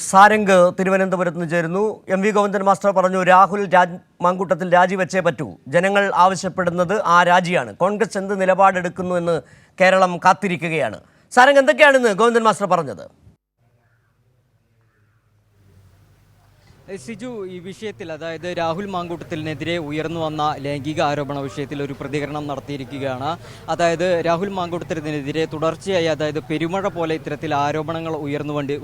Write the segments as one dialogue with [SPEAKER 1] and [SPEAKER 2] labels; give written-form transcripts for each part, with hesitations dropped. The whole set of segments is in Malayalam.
[SPEAKER 1] സാരംഗ് തിരുവനന്തപുരത്ത് നിന്ന് ചേരുന്നു. എം വി ഗോവിന്ദൻ മാസ്റ്റർ പറഞ്ഞു, രാഹുൽ മാങ്കൂട്ടത്തിൽ രാജിവെച്ചേ പറ്റൂ. ജനങ്ങൾ ആവശ്യപ്പെടുന്നത് ആ രാജിയാണ്. കോൺഗ്രസ് എന്ത് നിലപാടെടുക്കുന്നു എന്ന് കേരളം കാത്തിരിക്കുകയാണ്. സാരംഗ്, എന്തൊക്കെയാണെന്ന് ഗോവിന്ദൻ മാസ്റ്റർ പറഞ്ഞത്?
[SPEAKER 2] സിജു, ഈ വിഷയത്തിൽ അതായത് രാഹുൽ മാങ്കൂട്ടത്തിനെതിരെ ഉയർന്നു വന്ന ലൈംഗിക ആരോപണ വിഷയത്തിൽ ഒരു പ്രതികരണം നടത്തിയിരിക്കുകയാണ്. അതായത് രാഹുൽ മാങ്കൂട്ടത്തിനെതിരെ തുടർച്ചയായി അതായത് പെരുമഴ പോലെ ഇത്തരത്തിൽ ആരോപണങ്ങൾ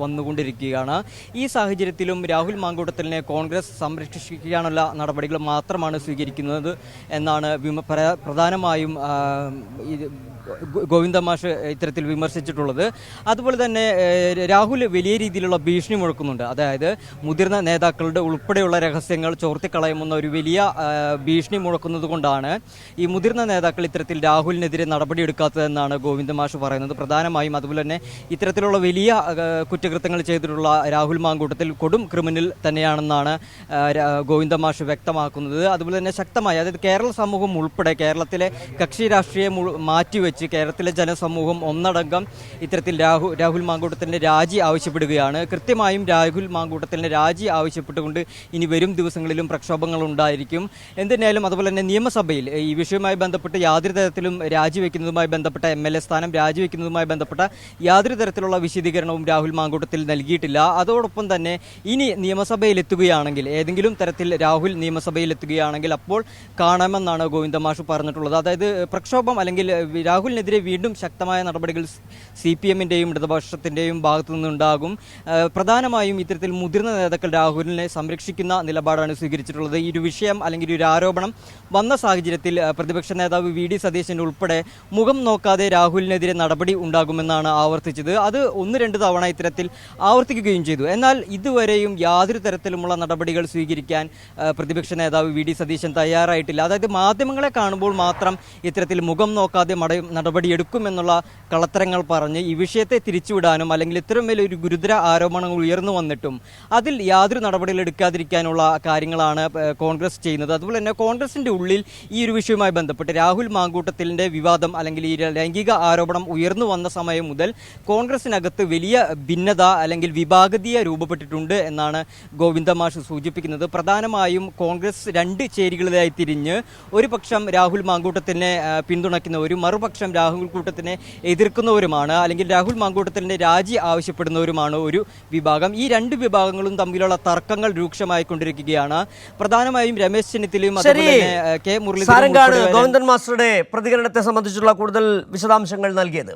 [SPEAKER 2] വന്നുകൊണ്ടിരിക്കുകയാണ്. ഈ സാഹചര്യത്തിലും രാഹുൽ മാങ്കൂട്ടത്തിനെ കോൺഗ്രസ് സംരക്ഷിക്കാനുള്ള നടപടികൾ മാത്രമാണ് സ്വീകരിക്കുന്നത് എന്നാണ് പ്രധാനമായും ഗോവിന്ദ മാഷ് ഇത്തരത്തിൽ വിമർശിച്ചിട്ടുള്ളത്. അതുപോലെ തന്നെ രാഹുൽ വലിയ രീതിയിലുള്ള ഭീഷണി മുഴക്കുന്നുണ്ട്. അതായത് മുതിർന്ന നേതാക്കളുടെ ഉൾപ്പെടെയുള്ള രഹസ്യങ്ങൾ ചോർത്തിക്കളയുമെന്ന ഒരു വലിയ ഭീഷണി മുഴക്കുന്നത് കൊണ്ടാണ് ഈ മുതിർന്ന നേതാക്കൾ ഇത്തരത്തിൽ രാഹുലിനെതിരെ നടപടിയെടുക്കാത്തതെന്നാണ് ഗോവിന്ദ മാഷ് പറയുന്നത്. പ്രധാനമായും അതുപോലെ തന്നെ ഇത്തരത്തിലുള്ള വലിയ കുറ്റകൃത്യങ്ങൾ ചെയ്തിട്ടുള്ള രാഹുൽ മാങ്കൂട്ടത്തിൽ കൊടും ക്രിമിനൽ തന്നെയാണെന്നാണ് ഗോവിന്ദ മാഷ് വ്യക്തമാക്കുന്നത്. അതുപോലെ തന്നെ ശക്തമായി അതായത് കേരള സമൂഹം ഉൾപ്പെടെ കേരളത്തിലെ കക്ഷി രാഷ്ട്രീയം മാറ്റിവെച്ച് കേരളത്തിലെ ജനസമൂഹം ഒന്നടങ്കം ഇത്തരത്തിൽ രാഹുൽ മാങ്കൂട്ടത്തിന്റെ രാജി ആവശ്യപ്പെടുകയാണ്. കൃത്യമായും രാഹുൽ മാങ്കൂട്ടത്തിന്റെ രാജി ആവശ്യപ്പെട്ടുകൊണ്ട് ഇനി വരും ദിവസങ്ങളിലും പ്രക്ഷോഭങ്ങൾ ഉണ്ടായിരിക്കും. എന്തിനായാലും അതുപോലെ തന്നെ നിയമസഭയിൽ ഈ വിഷയവുമായി ബന്ധപ്പെട്ട് യാതൊരു തരത്തിലും രാജിവെക്കുന്നതുമായി ബന്ധപ്പെട്ട MLA സ്ഥാനം രാജിവെക്കുന്നതുമായി ബന്ധപ്പെട്ട യാതൊരു തരത്തിലുള്ള വിശദീകരണവും രാഹുൽ മാങ്കൂട്ടത്തിൽ നൽകിയിട്ടില്ല. അതോടൊപ്പം തന്നെ ഇനി നിയമസഭയിൽ എത്തുകയാണെങ്കിൽ ഏതെങ്കിലും തരത്തിൽ രാഹുൽ നിയമസഭയിൽ എത്തുകയാണെങ്കിൽ അപ്പോൾ കാണാമെന്നാണ് ഗോവിന്ദ മാഷ് പറഞ്ഞിട്ടുള്ളത്. അതായത് പ്രക്ഷോഭം അല്ലെങ്കിൽ രാഹുലിനെതിരെ വീണ്ടും ശക്തമായ നടപടികൾ CPM-ന്റെയും ഇടതുപക്ഷത്തിന്റെയും ഭാഗത്തു നിന്നുണ്ടാകും. പ്രധാനമായും ഇത്തരത്തിൽ മുതിർന്ന നേതാക്കൾ രാഹുലിനെ സംരക്ഷിക്കുന്ന നിലപാടാണ് സ്വീകരിച്ചിട്ടുള്ളത്. ഈ ഒരു വിഷയം അല്ലെങ്കിൽ ഒരു ആരോപണം വന്ന സാഹചര്യത്തിൽ പ്രതിപക്ഷ നേതാവ് VD സതീശൻ ഉൾപ്പെടെ മുഖം നോക്കാതെ രാഹുലിനെതിരെ നടപടി ഉണ്ടാകുമെന്നാണ് ആവർത്തിച്ചത്. അത് 1-2 തവണ ഇത്തരത്തിൽ ആവർത്തിക്കുകയും ചെയ്തു. എന്നാൽ ഇതുവരെയും യാതൊരു തരത്തിലുമുള്ള നടപടികൾ സ്വീകരിക്കാൻ പ്രതിപക്ഷ നേതാവ് VD സതീശൻ തയ്യാറായിട്ടില്ല. അതായത് മാധ്യമങ്ങളെ കാണുമ്പോൾ മാത്രം ഇത്തരത്തിൽ മുഖം നോക്കാതെ നടപടിയെടുക്കുമെന്നുള്ള കളത്തരങ്ങൾ പറഞ്ഞ് ഈ വിഷയത്തെ തിരിച്ചുവിടാനും അല്ലെങ്കിൽ ഇത്തരം വലിയൊരു ഗുരുതര ആരോപണങ്ങൾ ഉയർന്നു വന്നിട്ടും അതിൽ യാതൊരു നടപടികൾ എടുക്കാതിരിക്കാനുള്ള കാര്യങ്ങളാണ് കോൺഗ്രസ് ചെയ്യുന്നത്. അതുപോലെ തന്നെ കോൺഗ്രസിന്റെ ഉള്ളിൽ ഈ ഒരു വിഷയവുമായി ബന്ധപ്പെട്ട് രാഹുൽ മാങ്കൂട്ടത്തിന്റെ വിവാദം അല്ലെങ്കിൽ ഈ ലൈംഗിക ആരോപണം ഉയർന്നു വന്ന സമയം മുതൽ കോൺഗ്രസിനകത്ത് വലിയ ഭിന്നത അല്ലെങ്കിൽ വിഭാഗീയത രൂപപ്പെട്ടിട്ടുണ്ട് എന്നാണ് ഗോവിന്ദ മാഷ് സൂചിപ്പിക്കുന്നത്. പ്രധാനമായും കോൺഗ്രസ് 2 ചേരികളിലായി തിരിഞ്ഞ് ഒരു പക്ഷം രാഹുൽ മാങ്കൂട്ടത്തിനെ പിന്തുണയ്ക്കുന്നവരും മറുപക്ഷം രാഹുൽ കൂട്ടത്തിനെ എതിർക്കുന്നവരുമാണ് അല്ലെങ്കിൽ രാഹുൽ മാങ്കൂട്ടത്തിന്റെ രാജി ആവശ്യപ്പെടുന്നവരുമാണ് ഒരു വിഭാഗം. ഈ 2 വിഭാഗങ്ങളും തമ്മിലുള്ള തർക്കങ്ങൾ രൂക്ഷമായിക്കൊണ്ടിരിക്കുകയാണ്. പ്രധാനമായും രമേശ് ചെന്നിത്തലയും അതുപോലെ തന്നെ K. മുരളീധരനും
[SPEAKER 1] ഗോവിന്ദൻ മാസ്റ്ററുടെ പ്രതികരണത്തെ സംബന്ധിച്ചുള്ള കൂടുതൽ വിശദാംശങ്ങൾ നൽകിയത്.